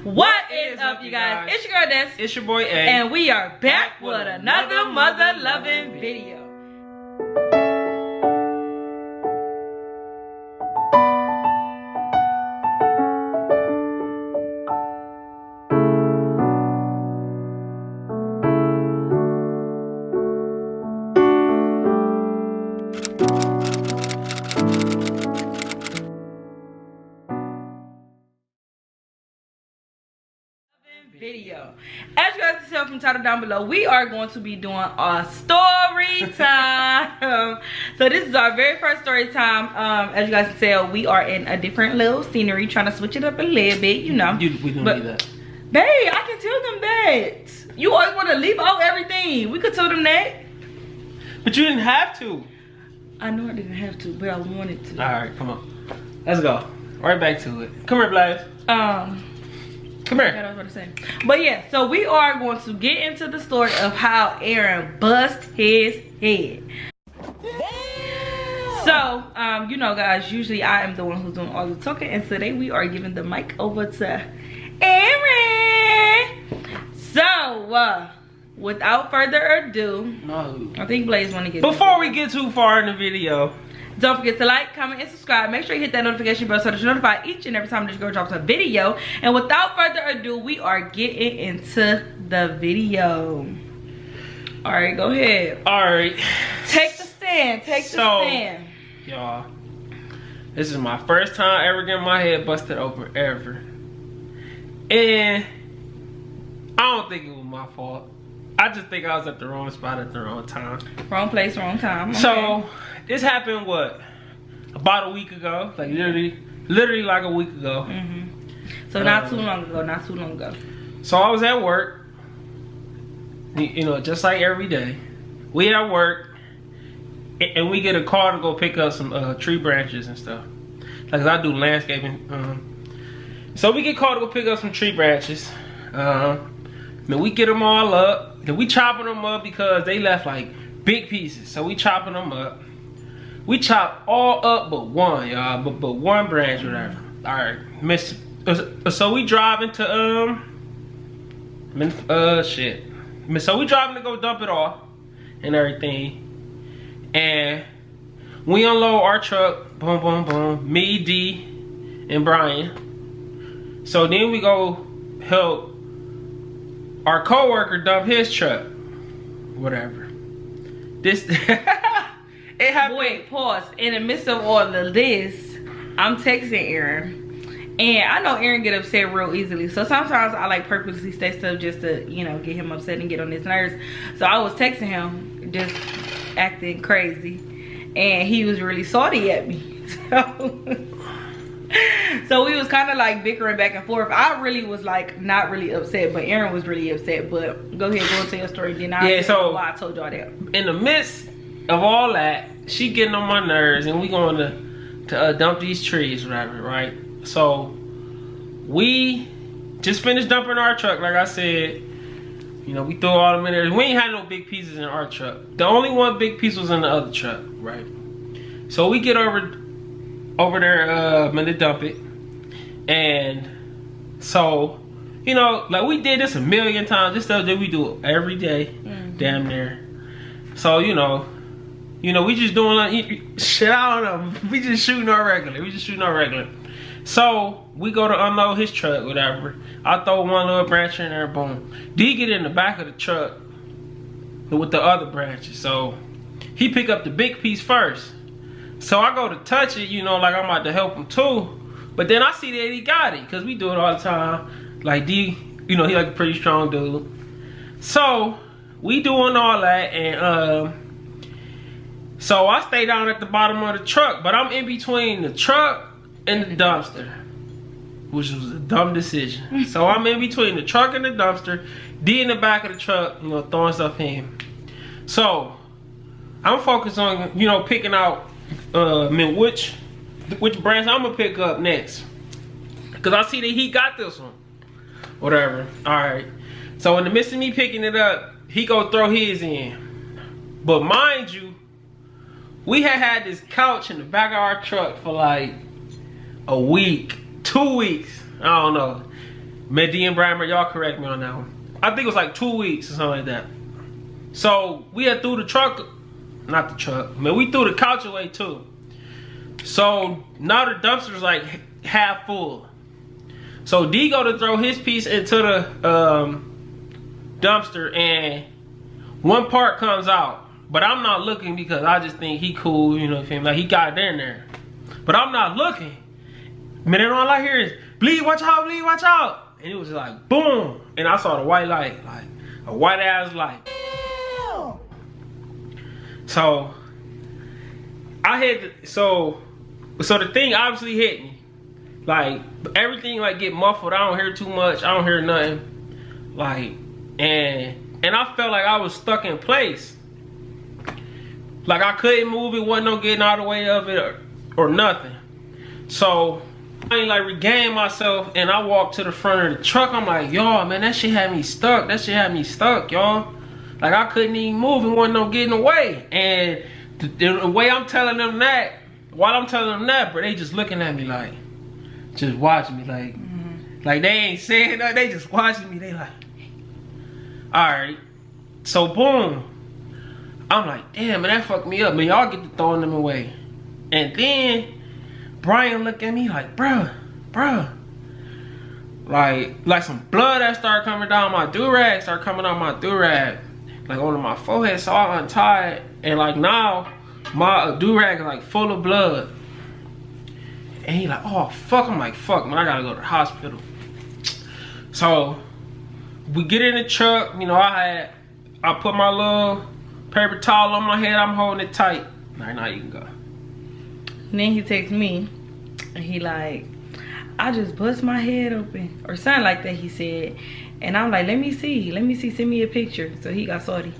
What is up, you guys? It's your girl Des. It's your boy A. And we are back with another mother-loving video. As you guys can tell from the title down below, we are going to be doing a story time. So this is our very first story time. As you guys can tell, we are in a different little scenery, trying to switch it up a little bit, you know. We don't need that. Babe, I can tell them that. You always want to leave out everything. We could tell them that. But you didn't have to. I know I didn't have to, but I wanted to. Alright, come on. Let's go. Right back to it. Come here, Blaze. Come here. I was about to say. But yeah, so we are going to get into the story of how Aaron bust his head. Damn. So, you know, guys, usually I am the one who's doing all the talking, and today we are giving the mic over to Aaron. So, without further ado, I think Blaze want to get before we get too far in the video. Don't forget to like, comment, and subscribe. Make sure you hit that notification bell so that you're notified each and every time this girl drops a video. And without further ado, we are getting into the video. Alright, go ahead. Alright. Take the stand. Take the stand. Y'all, this is my first time ever getting my head busted open, ever. And I don't think it was my fault. I just think I was at the wrong spot at the wrong time. Wrong place, wrong time. Okay. So, this happened, what? About a week ago. Like, literally like a week ago. So, not too long ago. So, I was at work. You know, just like every day. We at work. And we get a call to go pick up some tree branches and stuff. Like, I do landscaping. So, we get called to go pick up some tree branches. Then we get them all up. Then we chopping them up because they left like big pieces. So we chopping them up. We chop all up but one, y'all. But one branch, whatever. Alright. So we driving to So we driving to go dump it off and everything. And we unload our truck. Boom, boom, boom. Me, D, and Brian. So then we go help our co-worker dump his truck. Whatever. This it happened. Wait, pause. In the midst of all of this, I'm texting Aaron. And I know Aaron get upset real easily. So sometimes I like purposely say stuff just to, you know, get him upset and get on his nerves. So I was texting him, just acting crazy. And he was really salty at me. So we was kind of like bickering back and forth. I really was like not really upset, but Aaron was really upset. But go ahead, go into your story. Then I why I told y'all that. In the midst of all that, she getting on my nerves, and we going to dump these trees, whatever, right? So we just finished dumping our truck, like I said. You know, we threw all them in there. We ain't had no big pieces in our truck. The only one big piece was in the other truck, right? So we get over there when they dump it. And so, you know, like we did this a million times. This stuff that we do every day, damn near. So, you know, we just doing like, shit, I don't know. We just shooting our regular. So we go to unload his truck, whatever. I throw one little branch in there, boom. D get in the back of the truck with the other branches. So he pick up the big piece first. So I go to touch it, you know, like I'm about to help him too. But then I see that he got it, because we do it all the time. Like D, you know, he like a pretty strong dude. So we doing all that, and so I stay down at the bottom of the truck, but I'm in between the truck and the dumpster, which was a dumb decision. So I'm in between the truck and the dumpster, D in the back of the truck, you know, throwing stuff in. So I'm focused on, you know, picking out which branch I'm gonna pick up next, because I see that he got this one, whatever. All right, so in the midst of me picking it up, he go throw his in. But mind you, we had this couch in the back of our truck for like a week, 2 weeks, I don't know. Meddy and Brammer, y'all correct me on that one. I think it was like 2 weeks or something like that. So we had threw the truck, not the truck, man, we threw the couch away too. So now the dumpster's like half full. So D go to throw his piece into the dumpster and one part comes out. But I'm not looking because I just think he cool, you know what I mean? Like he got it in there. But I'm not looking. Man, all I hear is, bleed, watch out, bleed, watch out. And it was just like, boom. And I saw the white light, like a white ass light. So I hit, so the thing obviously hit me. Like everything like get muffled. I don't hear too much. I don't hear nothing. Like, and I felt like I was stuck in place. Like I couldn't move. It wasn't no getting out of the way of it or nothing. So I ain't like regained myself and I walked to the front of the truck. I'm like, y'all, man, that shit had me stuck. That shit had me stuck, y'all. Like I couldn't even move. It wasn't no getting away. And the way I'm telling them that, while I'm telling them that, bro, they just looking at me like, just watching me like, like they ain't saying nothing. They just watching me. They like, all right. So boom. I'm like, damn, man, that fucked me up. Man, y'all get to throwing them away. And then Brian looked at me like, bruh. Like some blood that started coming down my do-rag, started coming out my do-rag. Like on my forehead, so I untied. And like now, my do-rag is like full of blood. And he like, oh fuck. I'm like, fuck, man, I gotta go to the hospital. So we get in the truck, you know, I put my little paper towel on my head, I'm holding it tight. All right, now you can go. And then he texts me and he like, I just bust my head open or something like that, he said. And I'm like, let me see, send me a picture. So he got salty.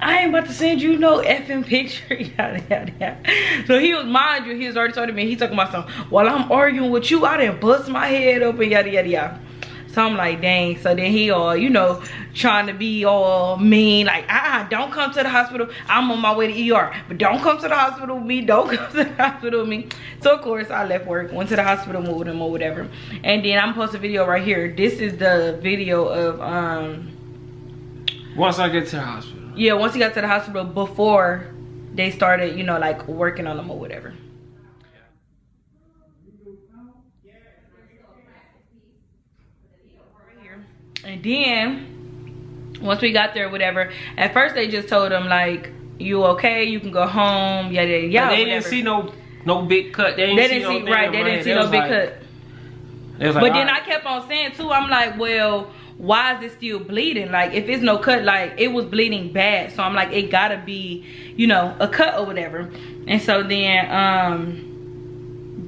I ain't about to send you no effing picture, yada yada yada. So he was, mind you, he was already talking to me. He talking about something, while I'm arguing with you, I done bust my head open, yada yada yada. So I'm like, dang. So then he all, you know, trying to be all mean, like, don't come to the hospital. I'm on my way to ER, but don't come to the hospital with me. Don't come to the hospital with me. So of course I left work, went to the hospital, moved him or whatever. And then I'm posting a video right here. This is the video of once I get to the hospital. Yeah, once he got to the hospital before they started, you know, like working on him or whatever. And then once we got there, whatever, at first they just told him like, you okay, you can go home, yada yada yada. They didn't see no big cut. They didn't see no big cut. But then I kept on saying too, I'm like, well, why is it still bleeding? Like if it's no cut, like it was bleeding bad. So I'm like, it gotta be, you know, a cut or whatever. And so then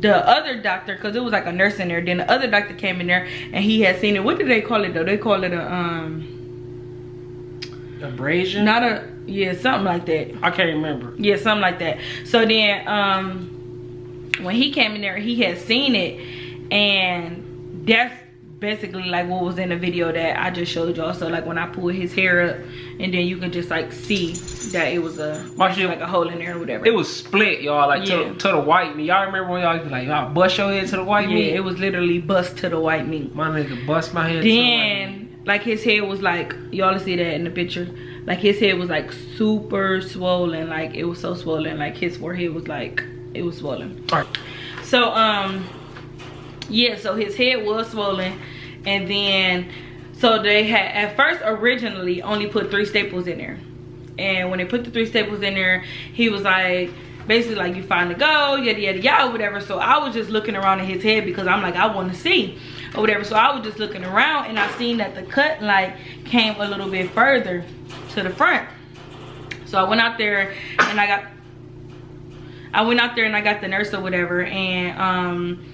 the other doctor, because it was like a nurse in there, then the other doctor came in there and he had seen it. What did they call it though? They call it a abrasion? Not a, yeah, something like that. I can't remember. Yeah, something like that. So then when he came in there, he had seen it, and that's basically like what was in the video that I just showed y'all. So like when I pulled his hair up, and then you can just like see that it was like a hole in there or whatever. It was split, y'all, like to the white meat. Y'all remember when y'all was like, y'all bust your head to the white meat? Yeah, it was literally bust to the white meat. My nigga bust my head then, to the white meat. Like his head was like, y'all see that in the picture, like his head was like super swollen. Like it was so swollen, like his forehead was like, it was swollen. All right. So yeah, so his head was swollen. And then so they had at first originally only put 3 staples in there. And when they put the 3 staples in there, he was like, basically like, you fine to go, yada yada yada, whatever. So I was just looking around in his head because I'm like, I want to see or whatever. So I was just looking around, and I seen that the cut like came a little bit further to the front. So I went out there and I got the nurse or whatever, and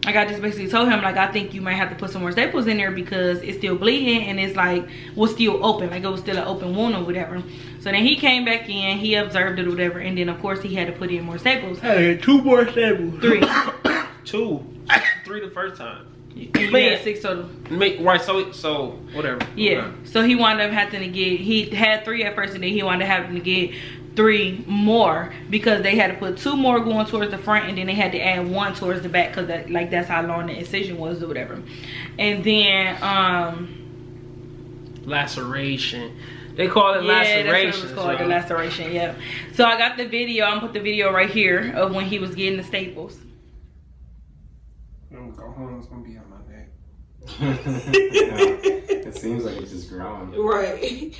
like I just basically told him like, I think you might have to put some more staples in there because it's still bleeding and it's like was still open, like it was still an open wound or whatever. So then he came back in, he observed it or whatever, and then of course he had to put in more staples. Hey, 2 more staples. 3. 2. 3 the first time. Yeah, 6 total. Right, so whatever. Yeah. Okay. So he wound up having to get, he had 3 at first, and then he wound up having to get 3 more because they had to put 2 more going towards the front, and then they had to add 1 towards the back because that, like, that's how long the incision was or whatever. And then laceration. They call it laceration. Yeah, that's what it was called, the laceration. Yeah. So I got the video. I'm gonna put the video right here of when he was getting the staples. I'm gonna go home. It's gonna be on my neck. Yeah, it seems like it's just growing. Right.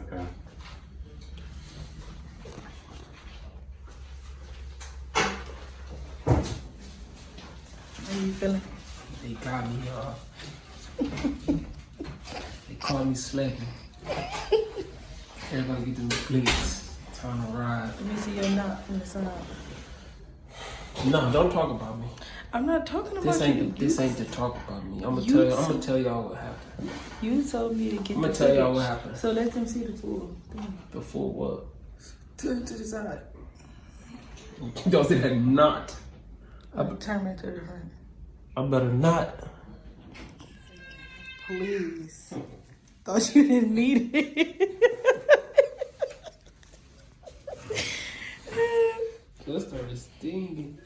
Okay. How you feeling? They got me, y'all. They call me slacking. Everybody get them clicks. Time to ride. Let me see your knot from the sun. No, don't talk about me. I'm not talking about you. This ain't to talk about me. I'm gonna tell y'all what happened. You told me to get. I'm gonna tell y'all what happened. So let them see the full thing. The full what? Turn to the side. Don't say that not. Turn it to the front. I better not. Please. Thought you didn't need it. That started stinging.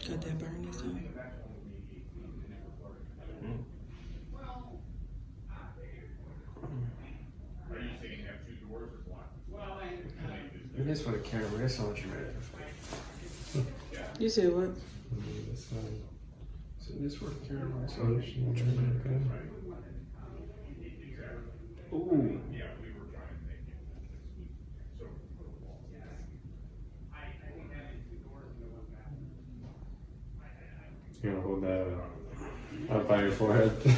Got that burn this time. It is for the camera. That's not what you read. You said what? So this for the camera. So what you read. Ooh. You gonna hold that up by your forehead? Okay.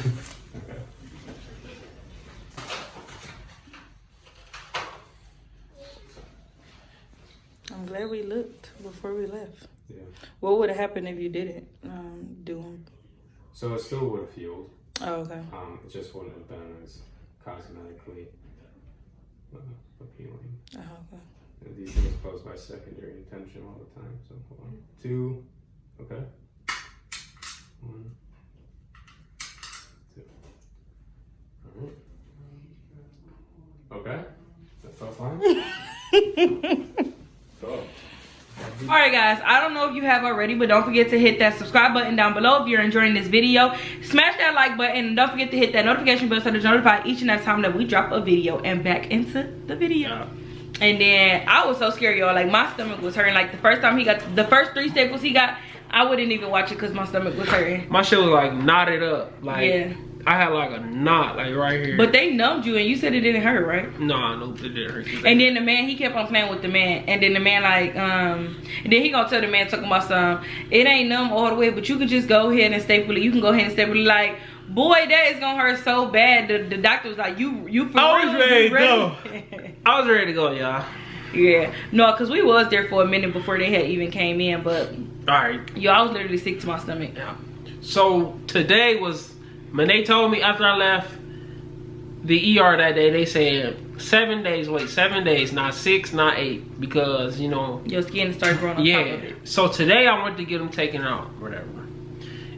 I'm glad we looked before we left. Yeah. What would have happened if you didn't do them? So it still would have healed. Oh, okay. It just wouldn't have been as cosmetically appealing. Oh, okay. And these things cause by secondary intention all the time. So 1, 2, okay. 1, 2. All right. Okay. That felt fine. Go. Alright guys, I don't know if you have already, but don't forget to hit that subscribe button down below if you're enjoying this video. Smash that like button and don't forget to hit that notification bell so to notify each and every time that we drop a video. And back into the video. And then I was so scared, y'all. Like, my stomach was hurting. Like, the first time he got the first 3 staples he got, I wouldn't even watch it because my stomach was hurting. My shit was like knotted up. Like, yeah. I had like a knot like right here. But they numbed you and you said it didn't hurt, right? No, it didn't hurt. And then the man, he kept on playing with the man. And then the man like, and then he gonna tell the man talking about some, it ain't numb all the way, but you can just go ahead and staple it. You can go ahead and staple it. Like, boy, that is gonna hurt so bad. The doctor was like, you for real? I was ready to go. I was ready to go, y'all. Yeah. No, because we was there for a minute before they had even came in. But, alright. yo, I was literally sick to my stomach. Yeah. So, today was... When they told me after I left the ER that day, they said 7 days, wait, 7 days, not 6, not 8, because, you know, your skin started growing on top of it. So today I went to get them taken out, whatever.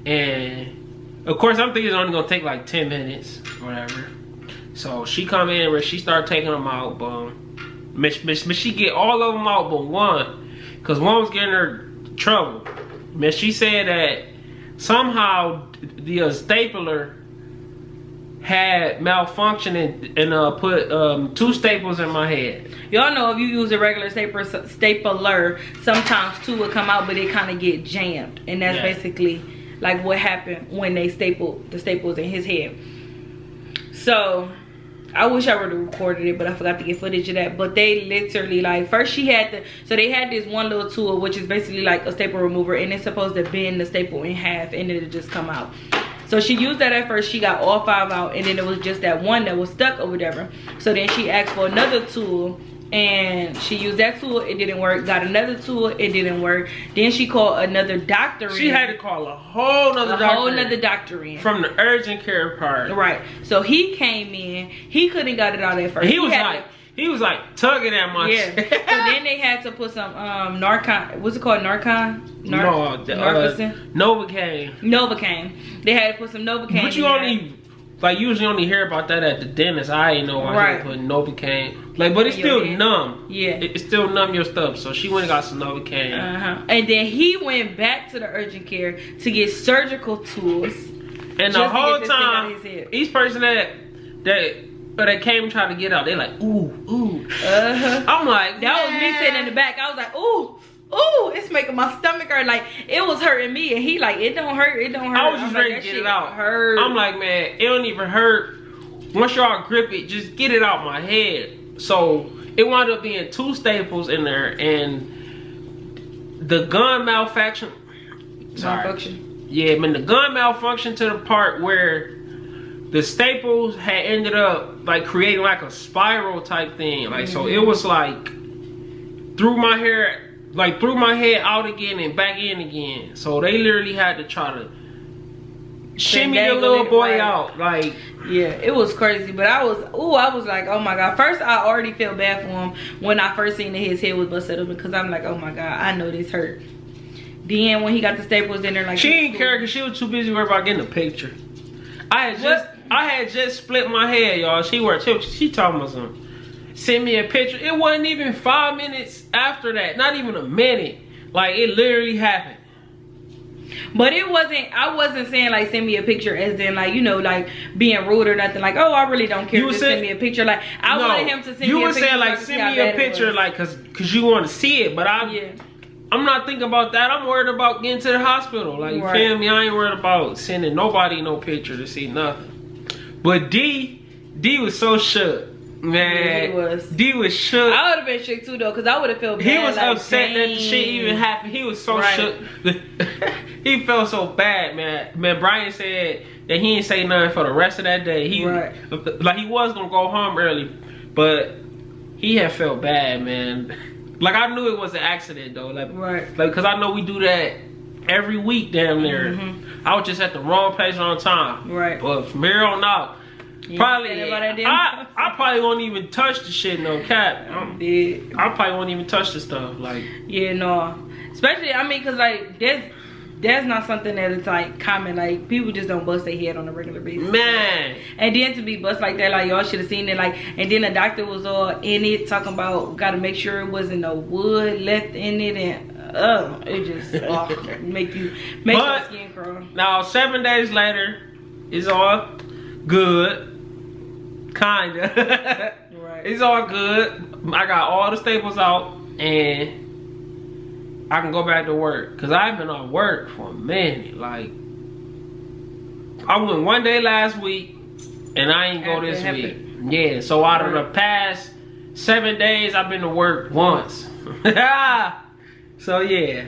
And of course I'm thinking it's only gonna take like 10 minutes, whatever. So she come in where she started taking them out, boom. Miss she get all of them out but one, cause one was getting her trouble. Miss she said that somehow the stapler had malfunctioned and put 2 staples in my head. Y'all know if you use a regular stapler, sometimes 2 will come out, but it kind of get jammed, and that's basically like what happened when they stapled the staples in his head. So I wish I would have recorded it, but I forgot to get footage of that. But they literally, like, first she had so they had this one little tool, which is basically like a staple remover, and it's supposed to bend the staple in half and it'll just come out. So she used that at first. She got all 5 out, and then it was just that one that was stuck or whatever. So then she asked for another tool and she used that tool, it didn't work. Got another tool, it didn't work. Then she called another doctor in. She had to call a whole nother doctor in. From the urgent care part. Right. So he came in, he couldn't got it out at first. He was like tugging at my shit. So then they had to put some Narcon, what's it called? Narcon? Novocaine. They had to put some Novocaine. But you usually only hear about that at the dentist. I ain't know why they put Novocaine. Like, but it's still numb. Yeah. It's still numb your stuff. So she went and got some Novocaine. And then he went back to the urgent care to get surgical tools. And the whole time, each person that came and tried to get out, they like, ooh. I'm like, that was me sitting in the back. I was like, ooh, it's making my stomach hurt. Like, it was hurting me, and he like, it don't hurt. I was just ready to get it out. I'm like, man, it don't even hurt. Once y'all grip it, just get it out my head. So it wound up being 2 staples in there, and the gun malfunction. Yeah, man, the gun malfunctioned to the part where the staples had ended up like creating like a spiral type thing. Like, so it was like through my head out again and back in again. So they literally had to try to shimmy the little boy out. Like, yeah, it was crazy. But I was like, oh my God. First, I already felt bad for him when I first seen that his head was busted open, because I'm like, oh my God, I know this hurt. Then when he got the staples in there, like, she didn't care because she was too busy worried about getting a picture. I had just split my head, y'all. She told me something. Send me a picture. It wasn't even 5 minutes after that. Not even a minute. Like, it literally happened. But I wasn't saying like send me a picture as in like, you know, like being rude or nothing. Like, oh, I really don't care. Just send me a picture. Like, I wanted him to send me a picture. You were saying like send me a picture like cause you want to see it. But I'm not thinking about that. I'm worried about getting to the hospital. Like, you feel me? I ain't worried about sending nobody no picture to see nothing. But D was so shook. Man, yeah, D was shook. I would have been shook too though, because I would have felt bad. He was like, upset that the shit even happened. He was so shook. He felt so bad, man. Man, Brian said that he didn't say nothing for the rest of that day. Like, he was gonna go home early, but he had felt bad, man. Like, I knew it was an accident though. Like, because I know we do that every week damn near. I was just at the wrong place, wrong time. But from here on out, I probably won't even touch the shit, no cap. I probably won't even touch the stuff. Like, yeah, no. Especially, I mean, because like that's not something that is like common. Like, people just don't bust their head on a regular basis, man. And then to be bust like that, like, y'all should have seen it. Like, and then the doctor was all in it talking about gotta make sure it wasn't no wood left in it, and it just make your skin crawl. Now 7 days later, it's all good. Kinda. It's all good. I got all the staples out and I can go back to work. Cause I've been on work for a minute. Like, I went 1 day last week and I ain't go this week. Yeah, so out of the past 7 days I've been to work once. So yeah.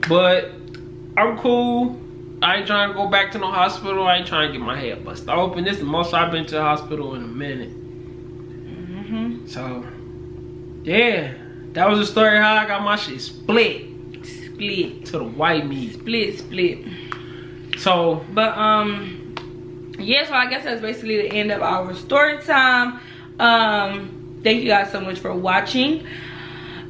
But I'm cool. I ain't trying to go back to no hospital. I ain't trying to get my head busted open. This is the most I've been to the hospital in a minute. So, yeah. That was the story how I got my shit split to the white meat. Split. So, but yeah, so I guess that's basically the end of our story time. Thank you guys so much for watching.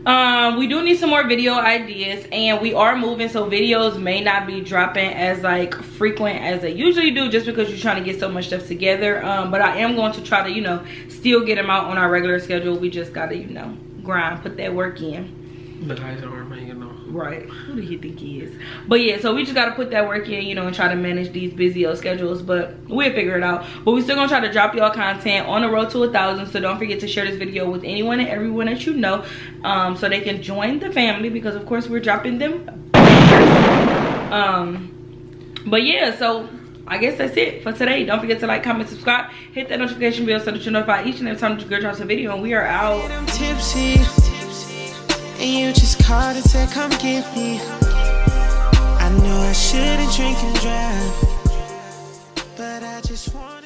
We do need some more video ideas, and we are moving, so videos may not be dropping as like frequent as they usually do, just because you're trying to get so much stuff together. But I am going to try to, you know, still get them out on our regular schedule. We just gotta, you know, grind, put that work in. The guys are making them. Right, who do you think he is? But yeah, so we just gotta put that work in, you know, and try to manage these busy schedules, but we'll figure it out. But we still gonna try to drop y'all content on the road to 1,000, so don't forget to share this video with anyone and everyone that you know, so they can join the family, because of course we're dropping them. But yeah, so I guess that's it for today. Don't forget to like, comment, subscribe, hit that notification bell so that you're notified each and every time the girl drops a video, and we are out. I'm tipsy, and you just called and said come get me. I know I shouldn't drink and drive, but I just want